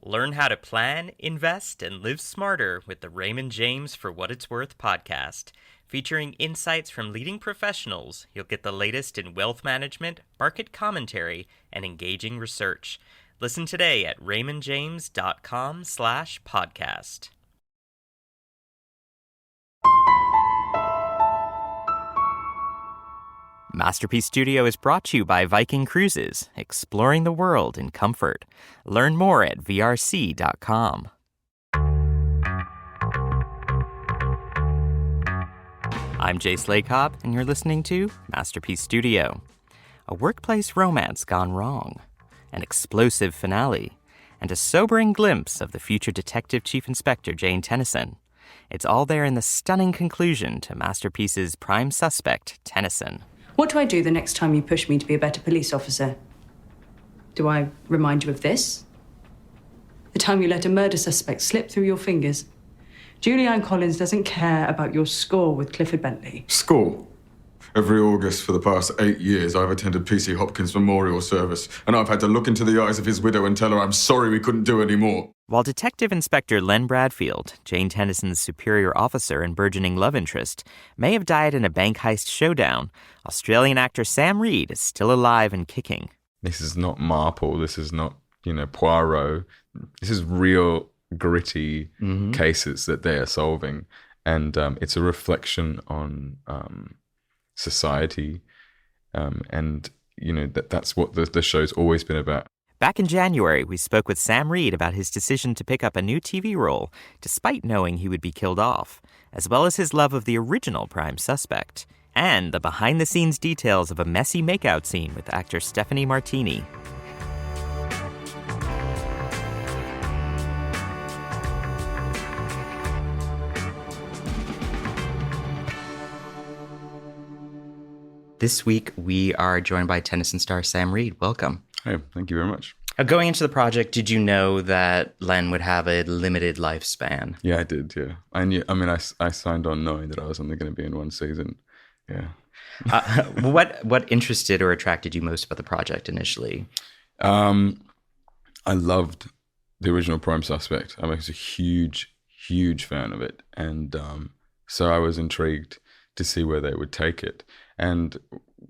Learn how to plan, invest, and live smarter with the Raymond James For What It's Worth podcast. Featuring insights from leading professionals, you'll get the latest in wealth management, market commentary, and engaging research. Listen today at raymondjames.com/podcast. Masterpiece Studio is brought to you by Viking Cruises, exploring the world in comfort. Learn more at vrc.com. I'm Jay Slakehopp, and you're listening to Masterpiece Studio. A workplace romance gone wrong, an explosive finale, and a sobering glimpse of the future Detective Chief Inspector Jane Tennison. It's all there in the stunning conclusion to Masterpiece's prime suspect, Tennison. What do I do the next time you push me to be a better police officer? Do I remind you of this? The time you let a murder suspect slip through your fingers? Julianne Collins doesn't care about your score with Clifford Bentley. Score? Every August for the past 8 years, I've attended P.C. Hopkins' memorial service, and I've had to look into the eyes of his widow and tell her I'm sorry we couldn't do any more. While Detective Inspector Len Bradfield, Jane Tennison's superior officer and burgeoning love interest, may have died in a bank heist showdown, Australian actor Sam Reid is still alive and kicking. This is not Marple. This is not, Poirot. This is real gritty cases that they are solving. And it's a reflection on society. That's what the show's always been about. Back in January, we spoke with Sam Reid about his decision to pick up a new TV role, despite knowing he would be killed off, as well as his love of the original prime suspect, and the behind-the-scenes details of a messy makeout scene with actor Stephanie Martini. This week, we are joined by Tennison star Sam Reid. Welcome. Hey, thank you very much. Going into the project, did you know that Len would have a limited lifespan? Yeah, I did, yeah. I knew. I signed on knowing that I was only going to be in one season. Yeah. What interested or attracted you most about the project initially? I loved the original Prime Suspect. I was a huge, huge fan of it. And so I was intrigued to see where they would take it. And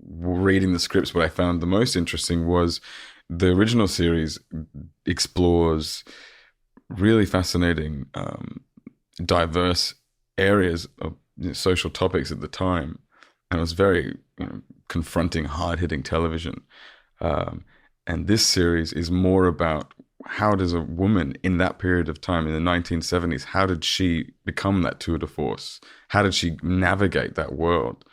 reading the scripts, what I found the most interesting was the original series explores really fascinating, diverse areas of social topics at the time. And it was very confronting, hard-hitting television. And this series is more about how does a woman in that period of time, in the 1970s, how did she become that tour de force? How did she navigate that world?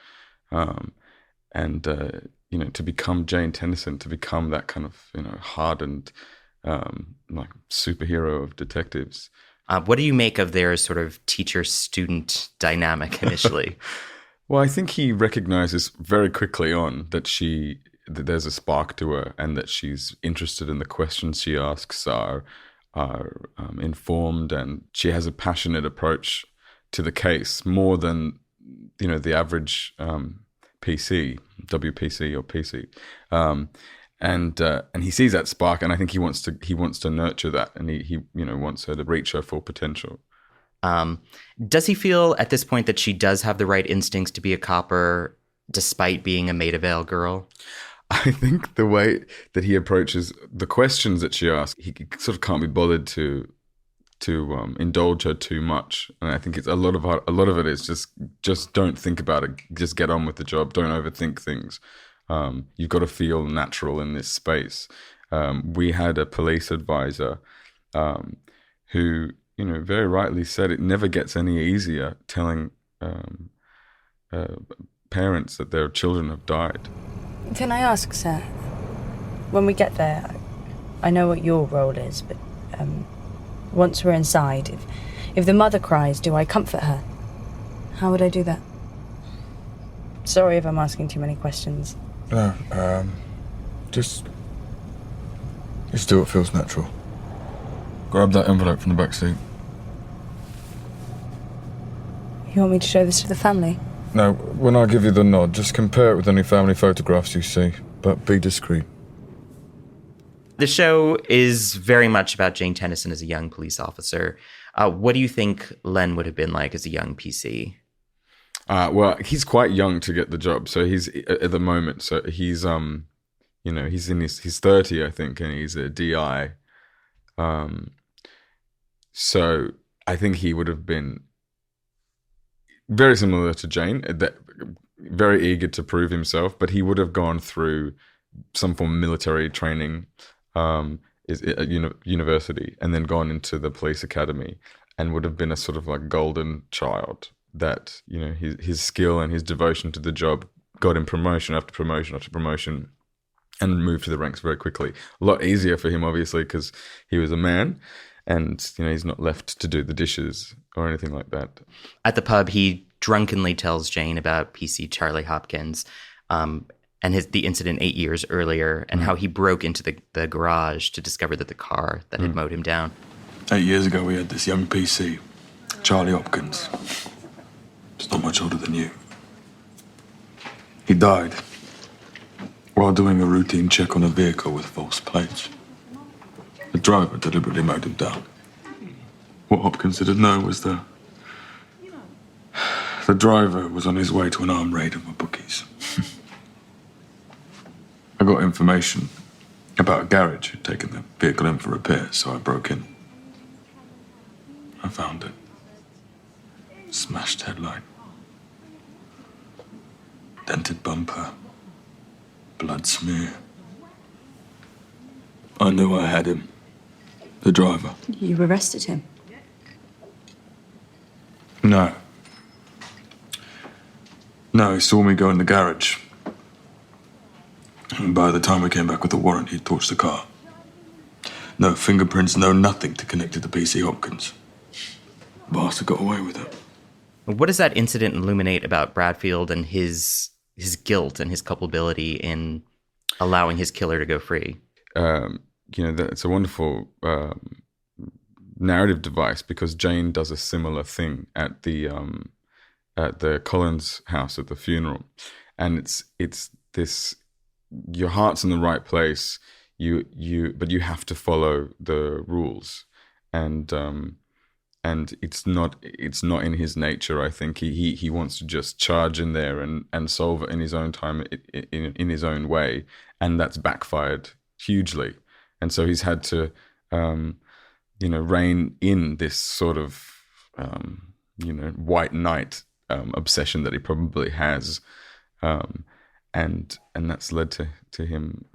To become Jane Tennison, to become that kind of, hardened, superhero of detectives. What do you make of their sort of teacher-student dynamic initially? Well, I think he recognizes very quickly on that there's a spark to her, and that she's interested in the questions she asks are informed, and she has a passionate approach to the case, more than the average WPC or PC, and he sees that spark, and I think he wants to nurture that, and he wants her to reach her full potential. Does he feel at this point that she does have the right instincts to be a copper, despite being a Maida Vale girl? I think the way that he approaches the questions that she asks, he sort of can't be bothered to indulge her too much, and I think it's a lot of it is just don't think about it, just get on with the job, don't overthink things. You've got to feel natural in this space. We had a police advisor who very rightly said it never gets any easier telling parents that their children have died. Can I ask, sir, when we get there, I know what your role is, but once we're inside, if the mother cries, do I comfort her? How would I do that? Sorry if I'm asking too many questions. No, just do what feels natural. Grab that envelope from the back seat. You want me to show this to the family? No, when I give you the nod, just compare it with any family photographs you see, but be discreet. The show is very much about Jane Tennison as a young police officer. What do you think Len would have been like as a young PC? Well, he's quite young to get the job. So he's at the moment. So he's he's in he's 30, I think, and he's a DI. So I think he would have been very similar to Jane, very eager to prove himself, but he would have gone through some form of military training at university, and then gone into the police academy, and would have been a sort of like golden child that, his skill and his devotion to the job got him promotion after promotion after promotion, and moved to the ranks very quickly. A lot easier for him, obviously, because he was a man, and he's not left to do the dishes or anything like that. At the pub, he drunkenly tells Jane about PC Charlie Hopkins, and the incident 8 years earlier, and how he broke into the garage to discover that the car that had mowed him down. 8 years ago, we had this young PC, Charlie Hopkins. He's not much older than you. He died while doing a routine check on a vehicle with false plates. The driver deliberately mowed him down. What Hopkins didn't know was the driver was on his way to an armed raid of my bookies. I got information about a garage who'd taken the vehicle in for repairs, so I broke in. I found it. Smashed headlight. Dented bumper. Blood smear. I knew I had him. The driver. You arrested him? No. No, he saw me go in the garage. And by the time we came back with the warrant, he'd torched the car. No fingerprints, no nothing to connect it to PC Hopkins. Bastard got away with it. What does that incident illuminate about Bradfield and his guilt and his culpability in allowing his killer to go free? It's a wonderful narrative device, because Jane does a similar thing at the Collins house at the funeral, and it's this: your heart's in the right place, but you have to follow the rules, and it's not in his nature. I think he wants to just charge in there and solve it in his own time, in his own way, and that's backfired hugely. And so he's had to, rein in this sort of, white knight obsession that he probably has, and that's led to him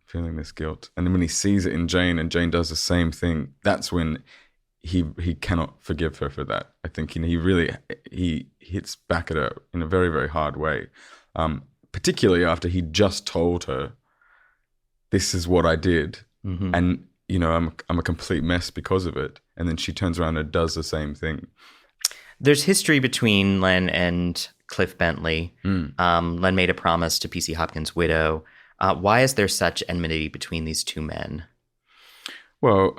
feeling this guilt. And then when he sees it in Jane, and Jane does the same thing, that's when he cannot forgive her for that. I think he hits back at her in a very, very hard way, particularly after he just told her, "This is what I did." Mm-hmm. And, I'm a complete mess because of it. And then she turns around and does the same thing. There's history between Len and Cliff Bentley. Len made a promise to PC Hopkins' widow. Why is there such enmity between these two men? Well,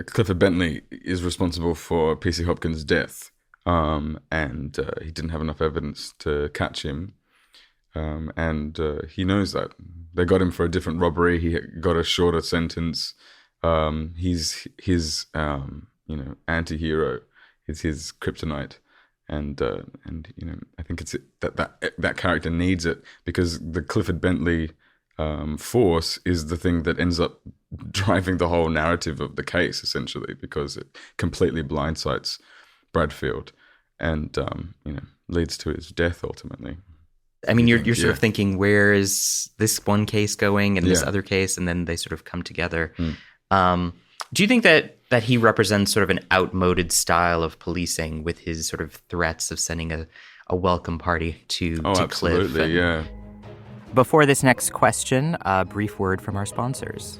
Clifford Bentley is responsible for PC Hopkins' death, and he didn't have enough evidence to catch him. And he knows that. They got him for a different robbery. He got a shorter sentence. He's his anti-hero. Is his kryptonite, and I think it's that character needs it, because the Clifford Bentley force is the thing that ends up driving the whole narrative of the case, essentially, because it completely blindsides Bradfield and leads to his death ultimately. I mean, you're sort of thinking, where is this one case going and this other case, and then they sort of come together. Do you think that he represents sort of an outmoded style of policing, with his sort of threats of sending a welcome party to Cliff? Absolutely, yeah. Before this next question, a brief word from our sponsors.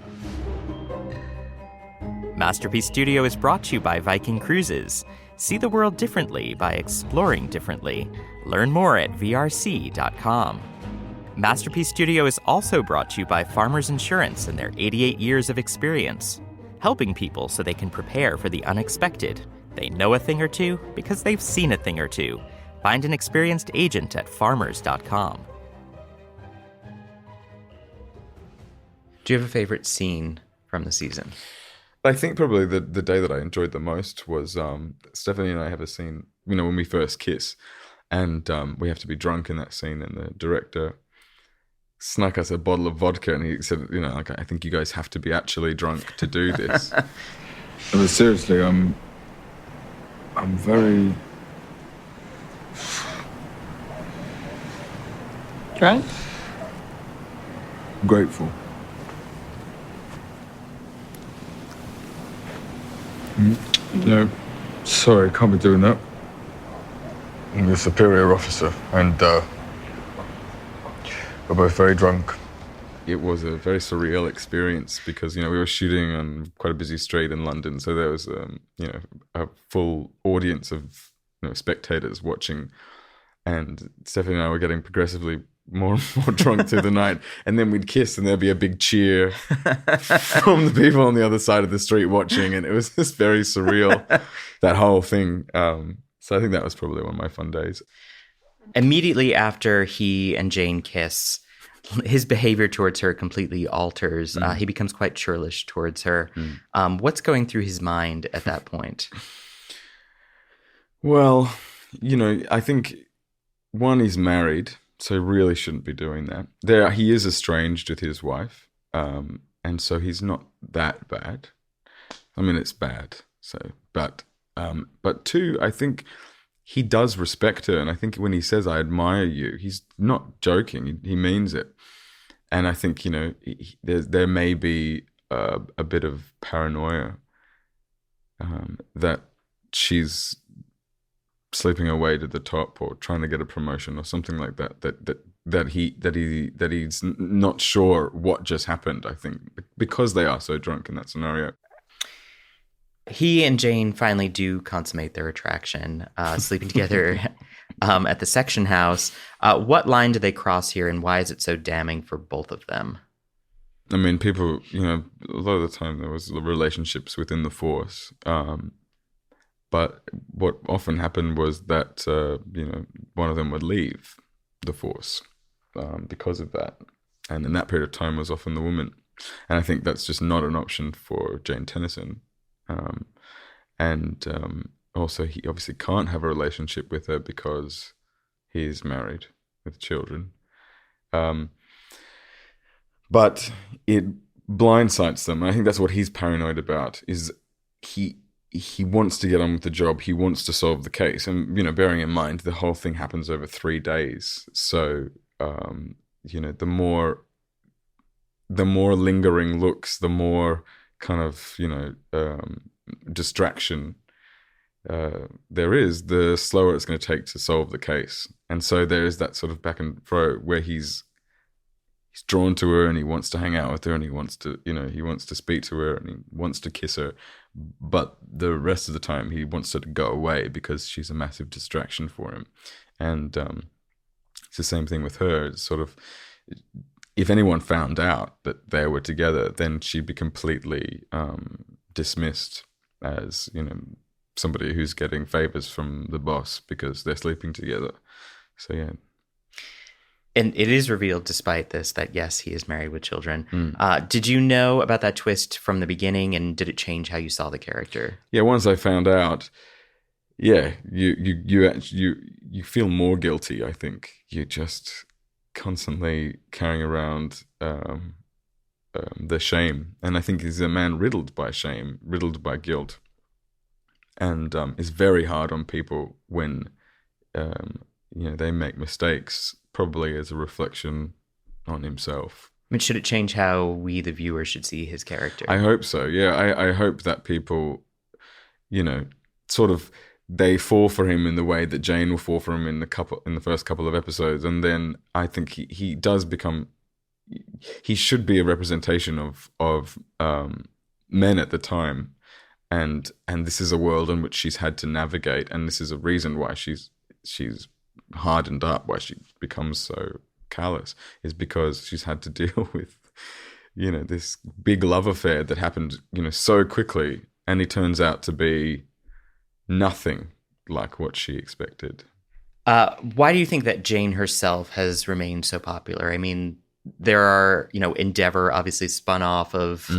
Masterpiece Studio is brought to you by Viking Cruises. See the world differently by exploring differently. Learn more at vrc.com. Masterpiece Studio is also brought to you by Farmers Insurance and their 88 years of experience, helping people so they can prepare for the unexpected. They know a thing or two because they've seen a thing or two. Find an experienced agent at farmers.com. Do you have a favorite scene from the season? I think probably the day that I enjoyed the most was Stephanie and I have a scene, when we first kiss, and we have to be drunk in that scene, and the director snuck us a bottle of vodka, and he said, like, I think you guys have to be actually drunk to do this. But seriously, I'm very Drunk? grateful. No, sorry, can't be doing that. I'm your superior officer, and we're both very drunk. It was a very surreal experience because, we were shooting on quite a busy street in London. So there was, a full audience of, spectators watching. And Stephanie and I were getting progressively more and more drunk through the night. And then we'd kiss and there'd be a big cheer from the people on the other side of the street watching. And it was just very surreal, that whole thing. So I think that was probably one of my fun days. Immediately after he and Jane kiss, his behavior towards her completely alters. He becomes quite churlish towards her. What's going through his mind at that point? Well, I think, one, he's married, so really shouldn't be doing that. He is estranged with his wife, and so he's not that bad. I mean, it's bad. But two, I think he does respect her, and I think when he says "I admire you," he's not joking. He means it. And I think there may be a bit of paranoia that she's sleeping her way to the top or trying to get a promotion or something like that. That he's not sure what just happened. I think because they are so drunk in that scenario. He and Jane finally do consummate their attraction, sleeping together at the section house. What line do they cross here, and why is it so damning for both of them? I mean, people, a lot of the time there was relationships within the force. But what often happened was that, one of them would leave the force because of that. And in that period of time was often the woman. And I think that's just not an option for Jane Tennison. Also, he obviously can't have a relationship with her because he's married with children. But it blindsides them. I think that's what he's paranoid about, is he wants to get on with the job. He wants to solve the case. And, bearing in mind, the whole thing happens over 3 days. So, the more lingering looks, the more kind of, distraction there is, the slower it's going to take to solve the case. And so there is that sort of back and fro where he's drawn to her and he wants to hang out with her and he wants to speak to her and he wants to kiss her, but the rest of the time he wants her to go away because she's a massive distraction for him. And it's the same thing with her. It's sort of, if anyone found out that they were together, then she'd be completely dismissed as somebody who's getting favors from the boss because they're sleeping together. So yeah. And it is revealed despite this that, yes, he is married with children. Did you know about that twist from the beginning, and did it change how you saw the character? Yeah, once I found out, you feel more guilty, I think. You're just constantly carrying around the shame. And I think he's a man riddled by shame, riddled by guilt. And it's very hard on people when they make mistakes, probably as a reflection on himself. I mean, should it change how we, the viewer, should see his character? I hope so. Yeah, I hope that people, sort of, they fall for him in the way that Jane will fall for him in the first couple of episodes, and then I think he does become. He should be a representation of men at the time, and this is a world in which she's had to navigate, and this is a reason why she's hardened up, why she becomes so callous, is because she's had to deal with, this big love affair that happened, so quickly, and it turns out to be nothing like what she expected. Why do you think that Jane herself has remained so popular? I mean, there are, Endeavour obviously spun off of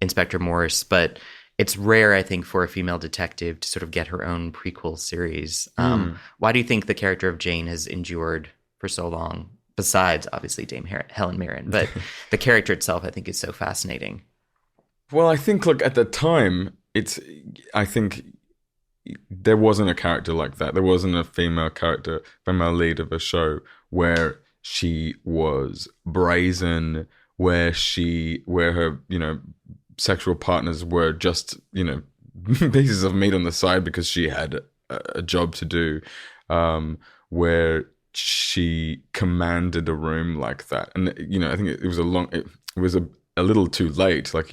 Inspector Morse, but it's rare, I think, for a female detective to sort of get her own prequel series. Why do you think the character of Jane has endured for so long? Besides, obviously, Dame Helen Mirren, but the character itself, I think, is so fascinating. Well, I think, look, at the time, I think there wasn't a character like that. There wasn't a female lead of a show where she was brazen, where her, sexual partners were just, pieces of meat on the side because she had a job to do, where she commanded a room like that. And, I think it was a little too late. Like,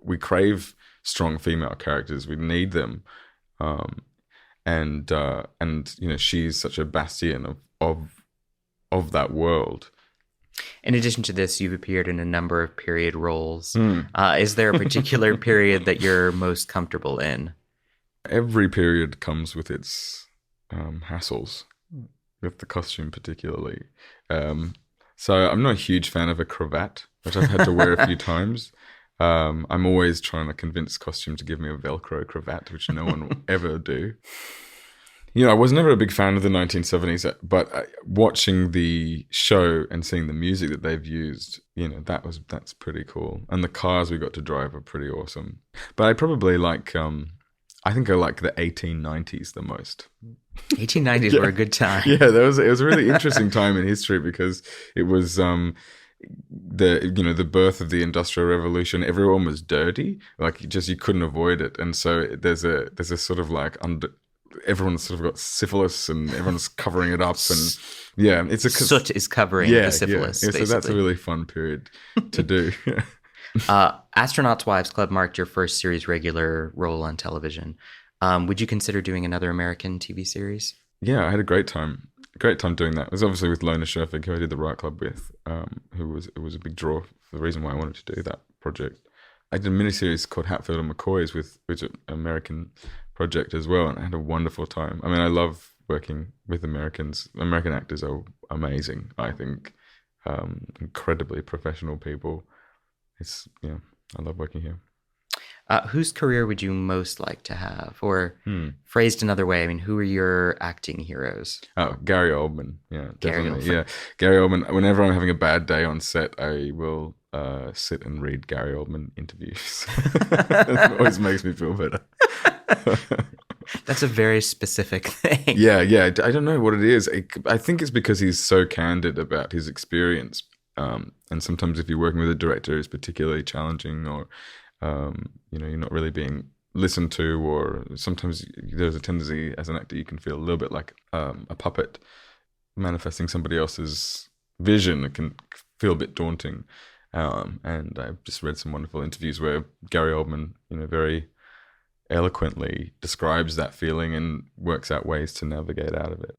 we crave strong female characters. We need them. And she's such a bastion of that world. In addition to this, you've appeared in a number of period roles. Is there a particular period that you're most comfortable in? Every period comes with its hassles, with the costume particularly. So I'm not a huge fan of a cravat, which I've had to wear a few times. I'm always trying to convince costume to give me a Velcro cravat, which no one will ever do. I was never a big fan of the 1970s, but watching the show and seeing the music that they've used, that's pretty cool. And the cars we got to drive are pretty awesome. But I probably like, I think I like the 1890s the most. 1890s were a good time. Yeah, it was a really interesting time in history because it was the birth of the Industrial Revolution. Everyone was dirty, like you couldn't avoid it, and so there's a sort of like everyone's sort of got syphilis and everyone's covering it up, and soot is covering the syphilis. Yeah, so that's a really fun period to do. Astronauts' Wives Club marked your first series regular role on television. Would you consider doing another American TV series? Yeah, I had a great time doing that. It was obviously with Lona Scherfig, who I did The Right Club with, it was a big draw for the reason why I wanted to do that project. I did a miniseries called Hatfield and McCoy's which is an American project as well, and I had a wonderful time. I mean, I love working with Americans. American actors are amazing, I think. Incredibly professional people. I love working here. Whose career would you most like to have? Or phrased another way, I mean, who are your acting heroes? Oh, Gary Oldman. Yeah, definitely. Gary Oldman. Yeah, Gary Oldman. Whenever I'm having a bad day on set, I will sit and read Gary Oldman interviews. It always makes me feel better. That's a very specific thing. Yeah. I don't know what it is. I think it's because he's so candid about his experience. And sometimes if you're working with a director who's particularly challenging, or you're not really being listened to, or sometimes there's a tendency as an actor you can feel a little bit like a puppet manifesting somebody else's vision. It can feel a bit daunting. And I've just read some wonderful interviews where Gary Oldman, very eloquently describes that feeling and works out ways to navigate out of it.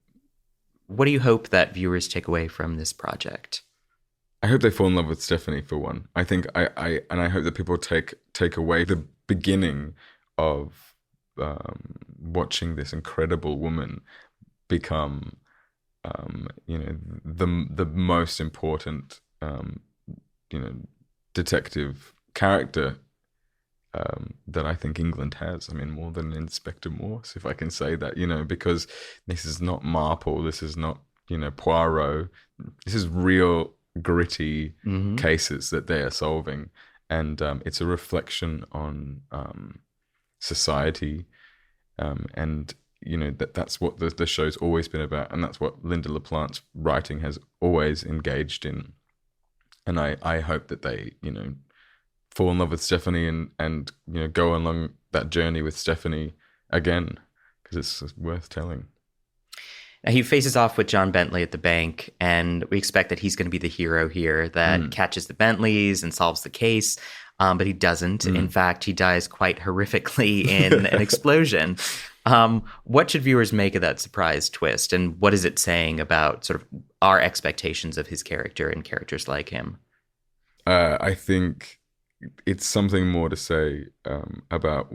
What do you hope that viewers take away from this project? I hope they fall in love with Stephanie, for one. I think I hope that people take away the beginning of watching this incredible woman become, the most important, detective character that I think England has. I mean, more than Inspector Morse, if I can say that, because this is not Marple, this is not, Poirot. This is real gritty cases that they are solving, and it's a reflection on society, and that's what the show's always been about, and that's what Linda LaPlante's writing has always engaged in. And I hope that they fall in love with Stephanie and go along that journey with Stephanie again, because it's worth telling. Now, he faces off with John Bentley at the bank, and we expect that he's going to be the hero here that catches the Bentleys and solves the case, but he doesn't. In fact, he dies quite horrifically in an explosion. What should viewers make of that surprise twist, and what is it saying about sort of our expectations of his character and characters like him? I think it's something more to say about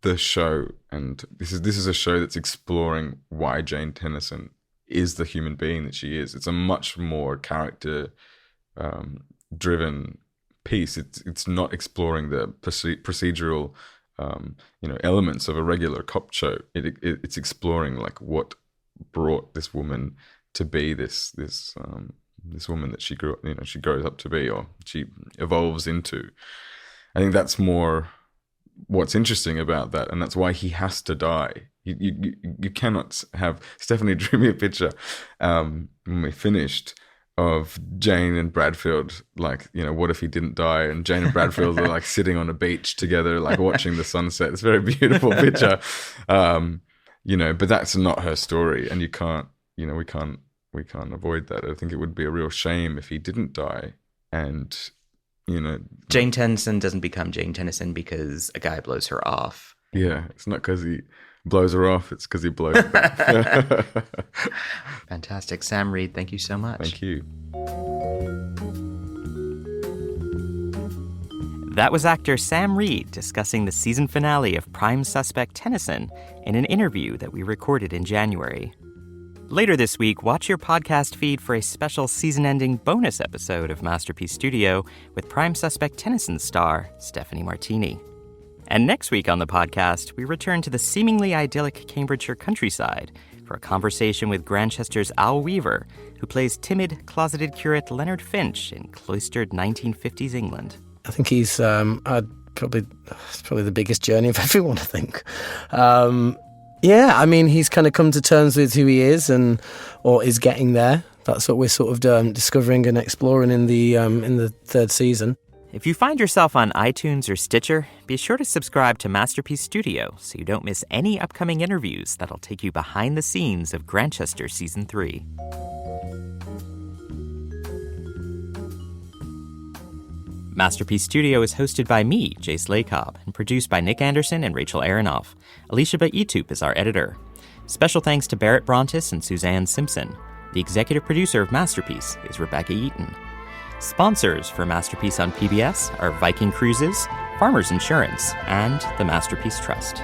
the show, and this is a show that's exploring why Jane Tennison is the human being that she is. It's a much more character driven piece. It's not exploring the procedural elements of a regular cop show. It's exploring like what brought this woman to be this woman that she grows up to be, or she evolves into. I think that's more what's interesting about that, and that's why he has to die. You cannot have. Stephanie drew me a picture when we finished of Jane and Bradfield, like, what if he didn't die? And Jane and Bradfield are like sitting on a beach together, like watching the sunset. It's a very beautiful picture, but that's not her story, and you can't, we can't avoid that. I think it would be a real shame if he didn't die, and Jane Tennison doesn't become Jane Tennison because a guy blows her off. Yeah, it's not because he blows her off, it's because he blows her off. Fantastic. Sam Reid, thank you so much. Thank you. That was actor Sam Reid discussing the season finale of Prime Suspect Tennison in an interview that we recorded in January. Later this week, watch your podcast feed for a special season-ending bonus episode of Masterpiece Studio with Prime Suspect Tennison star Stephanie Martini. And next week on the podcast, we return to the seemingly idyllic Cambridgeshire countryside for a conversation with Grantchester's Al Weaver, who plays timid, closeted curate Leonard Finch in cloistered 1950s England. I think he's probably the biggest journey of everyone, I think. He's kind of come to terms with who he is, or is getting there. That's what we're sort of discovering and exploring in the third season. If you find yourself on iTunes or Stitcher, be sure to subscribe to Masterpiece Studio so you don't miss any upcoming interviews that'll take you behind the scenes of Grantchester Season 3. Masterpiece Studio is hosted by me, Jace Lacob, and produced by Nick Anderson and Rachel Aronoff. Alicia Baitup is our editor. Special thanks to Barrett Brontes and Suzanne Simpson. The executive producer of Masterpiece is Rebecca Eaton. Sponsors for Masterpiece on PBS are Viking Cruises, Farmers Insurance, and the Masterpiece Trust.